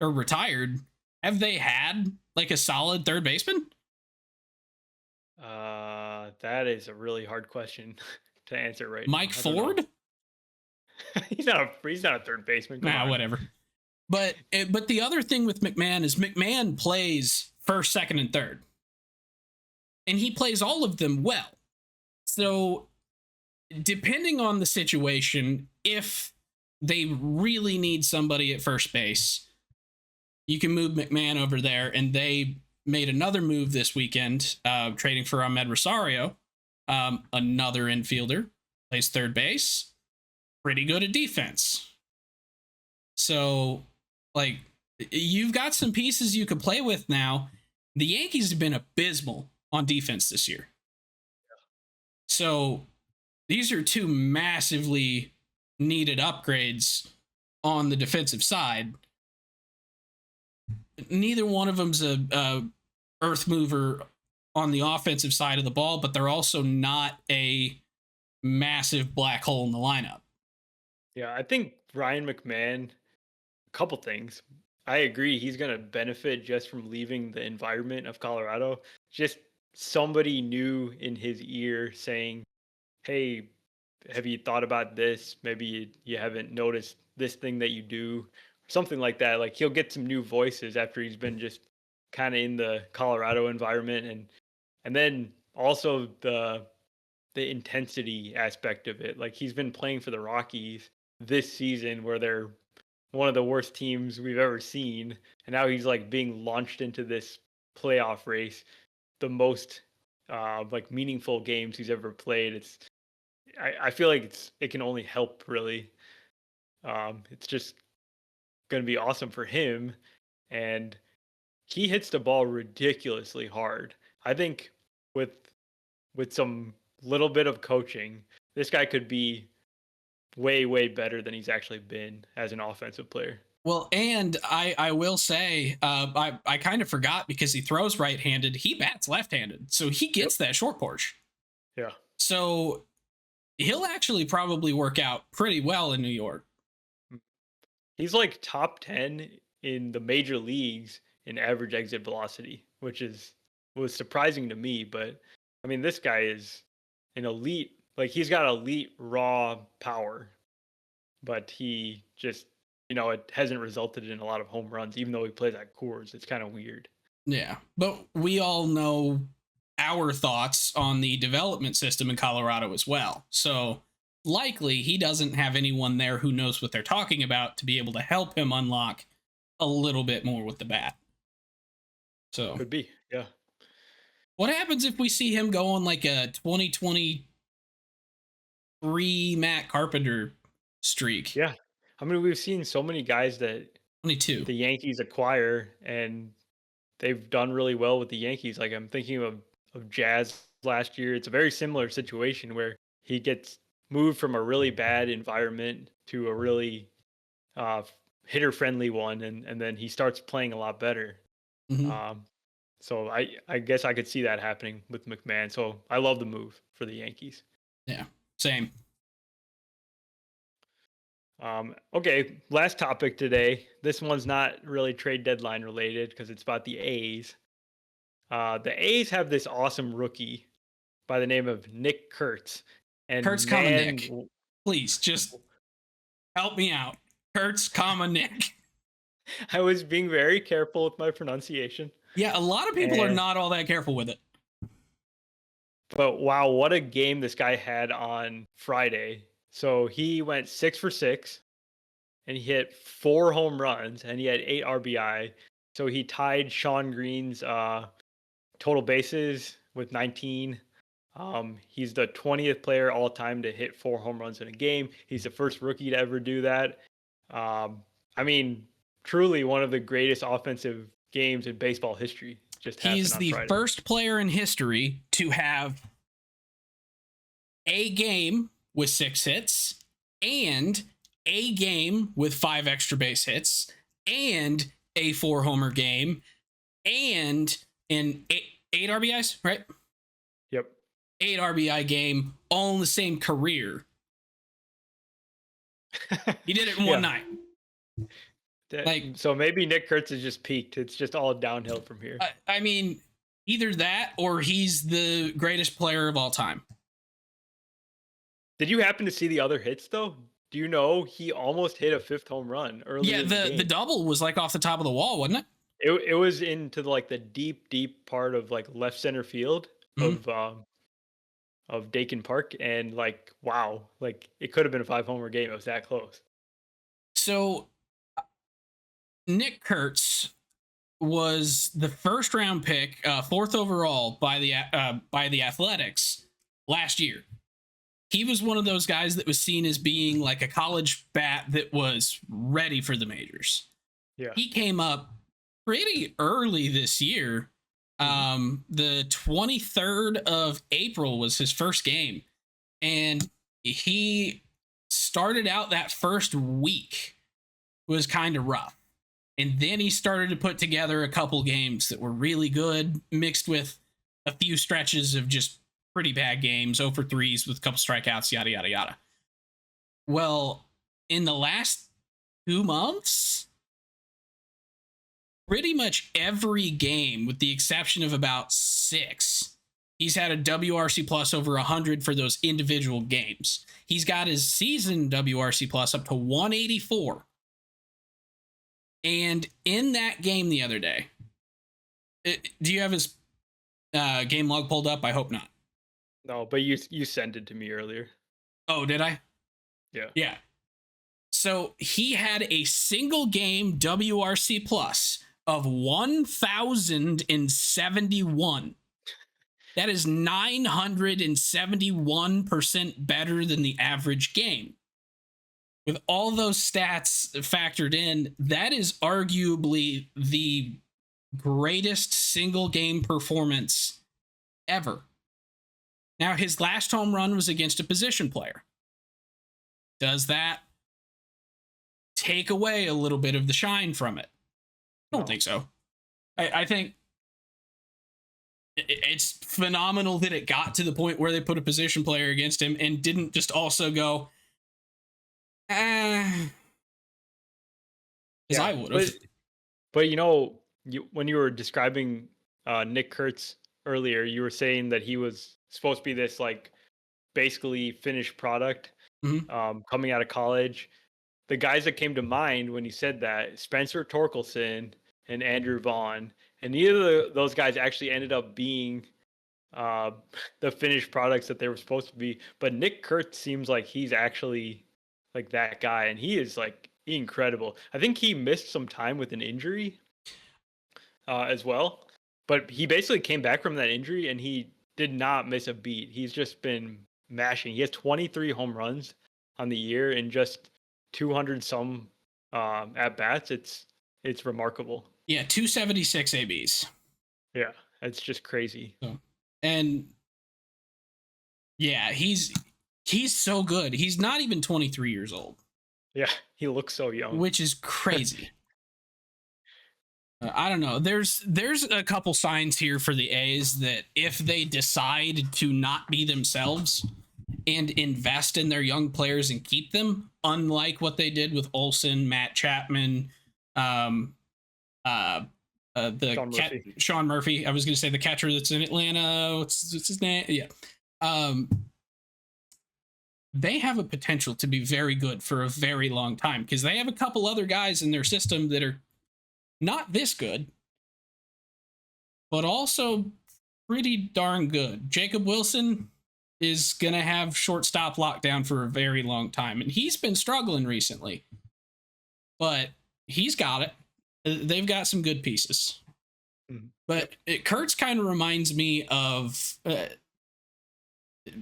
or retired, have they had like a solid third baseman? That is a really hard question to answer right Mike now. Ford? He's not a third baseman. Come on. Whatever. But the other thing with McMahon is McMahon plays first, second, and third. And he plays all of them well. So depending on the situation, if they really need somebody at first base, you can move McMahon over there. And they made another move this weekend, trading for Ahmed Rosario, another infielder, plays third base, pretty good at defense. So, like, you've got some pieces you could play with now. The Yankees have been abysmal on defense this year. So, these are two massively needed upgrades on the defensive side. Neither one of them's a earth mover on the offensive side of the ball, but they're also not a massive black hole in the lineup. Yeah, I think Ryan McMahon, a couple things. I agree he's going to benefit just from leaving the environment of Colorado. Just somebody new in his ear saying, hey, have you thought about this? Maybe you haven't noticed this thing that you do, something like that. Like he'll get some new voices after he's been just kind of in the Colorado environment, and then also the intensity aspect of it. Like he's been playing for the Rockies this season where they're one of the worst teams we've ever seen, and now he's like being launched into this playoff race, the most like meaningful games he's ever played. I feel like it can only help really. It's just going to be awesome for him, and he hits the ball ridiculously hard. I think with some little bit of coaching, this guy could be way better than he's actually been as an offensive player. Well, and I will say, I kind of forgot because he throws right-handed. He bats left-handed, so he gets that short porch. Yeah. So he'll actually probably work out pretty well in New York. He's like top 10 in the major leagues in average exit velocity, which was surprising to me. But I mean, this guy is an elite. Like he's got elite raw power, but he just, it hasn't resulted in a lot of home runs, even though he plays at Coors. It's kind of weird. Yeah, but we all know our thoughts on the development system in Colorado as well. So likely he doesn't have anyone there who knows what they're talking about to be able to help him unlock a little bit more with the bat. So could be, yeah. What happens if we see him go on like a 2023 Matt Carpenter streak? Yeah. I mean, we've seen so many guys that 22 the Yankees acquire, and they've done really well with the Yankees. Like I'm thinking of Jazz last year. It's a very similar situation where he gets moved from a really bad environment to a really hitter friendly one, and then he starts playing a lot better. Mm-hmm. So I guess I could see that happening with McMahon. So I love the move for the Yankees. Yeah, same. Okay, last topic today. This one's not really trade deadline related because it's about the A's. The A's have this awesome rookie by the name of Nick Kurtz. And Kurtz, Nick. Please, just help me out. Kurtz, Nick. I was being very careful with my pronunciation. Yeah, a lot of people are not all that careful with it. But wow, what a game this guy had on Friday. So he went 6 for 6 and he hit 4 home runs and he had 8 RBI. So he tied Sean Green's total bases with 19. He's the 20th player all time to hit 4 home runs in a game. He's the first rookie to ever do that. I mean, truly one of the greatest offensive games in baseball history just happened He's on the Friday. first player in history to have a game with 6 hits and a game with 5 extra base hits and a 4 homer game and an 8 RBIs, right? Yep. 8 RBI game all in the same career. He did it in one night. So maybe Nick Kurtz has just peaked. It's just all downhill from here. I mean, either that or he's the greatest player of all time. Did you happen to see the other hits though? Do you know he almost hit a 5th home run early? Yeah, the double was like off the top of the wall, wasn't it? It was into like the deep part of like left center field of Dakin Park, and like wow, like it could have been a 5 homer game. It was that close. So Nick Kurtz was the first round pick, 4th overall by the Athletics last year. He was one of those guys that was seen as being like a college bat that was ready for the majors. Yeah. He came up pretty early this year. The 23rd of April was his first game. And he started out that first week was kind of rough. And then he started to put together a couple games that were really good, mixed with a few stretches of just pretty bad games, 0 for 3s with a couple strikeouts, yada, yada, yada. Well, in the last 2 months, pretty much every game, with the exception of about 6, he's had a WRC plus over 100 for those individual games. He's got his season WRC plus up to 184. And in that game the other day, do you have his game log pulled up? I hope not. No, but you sent it to me earlier. Oh, did I? Yeah. Yeah. So he had a single game WRC plus of 1,071. That is 971% better than the average game. With all those stats factored in, that is arguably the greatest single game performance ever. Now, his last home run was against a position player. Does that take away a little bit of the shine from it? I don't think so. I think it's phenomenal that it got to the point where they put a position player against him and didn't just also go, because I would have. But you know, when you were describing Nick Kurtz earlier, you were saying that he was supposed to be this like basically finished product coming out of college. The guys that came to mind when you said that, Spencer Torkelson and Andrew Vaughn, and neither of those guys actually ended up being the finished products that they were supposed to be. But Nick Kurtz seems like he's actually like that guy, and he is like incredible. I think he missed some time with an injury as well, but he basically came back from that injury and he did not miss a beat. He's just been mashing. He has 23 home runs on the year and just 200 some at bats. It's remarkable. Yeah, 276 ABs. Yeah, it's just crazy. And yeah, he's so good. He's not even 23 years old. Yeah, he looks so young, which is crazy. I don't know. There's a couple signs here for the A's that if they decide to not be themselves and invest in their young players and keep them, unlike what they did with Olsen, Matt Chapman, Sean Murphy. I was going to say the catcher that's in Atlanta. What's his name? Yeah. They have a potential to be very good for a very long time because they have a couple other guys in their system that are not this good, but also pretty darn good. Jacob Wilson is going to have shortstop lockdown for a very long time, and he's been struggling recently, but he's got it. They've got some good pieces. But Kurtz kind of reminds me of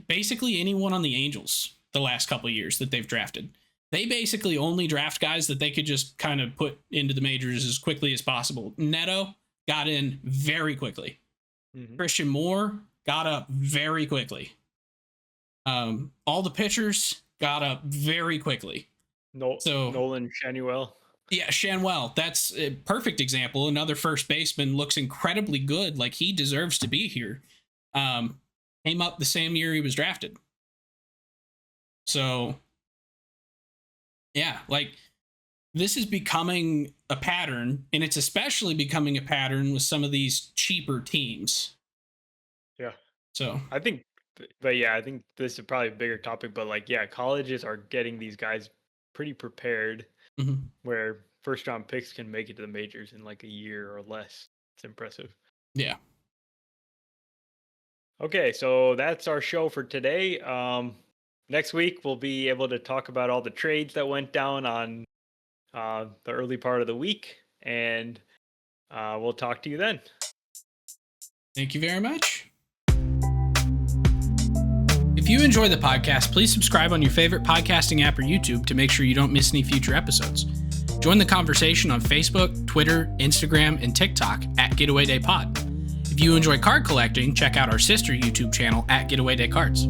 basically anyone on the Angels the last couple of years that they've drafted. They basically only draft guys that they could just kind of put into the majors as quickly as possible. Neto got in very quickly. Christian Moore got up very quickly. All the pitchers got up very quickly. Nolan Schanuel. Yeah, Schanuel. That's a perfect example. Another first baseman, looks incredibly good. Like, he deserves to be here. Came up the same year he was drafted. So, yeah, like, this is becoming a pattern, and it's especially becoming a pattern with some of these cheaper teams. Yeah. So I think this is probably a bigger topic, but like, yeah, colleges are getting these guys pretty prepared where first round picks can make it to the majors in like a year or less. It's impressive. Yeah. Okay, so that's our show for today. Next week we'll be able to talk about all the trades that went down on the early part of the week, and we'll talk to you then. Thank you very much. If you enjoy the podcast, please subscribe on your favorite podcasting app or YouTube to make sure you don't miss any future episodes. Join the conversation on Facebook, Twitter, Instagram, and TikTok at Getaway Day Pod. If you enjoy card collecting, check out our sister YouTube channel at Getaway Day Cards.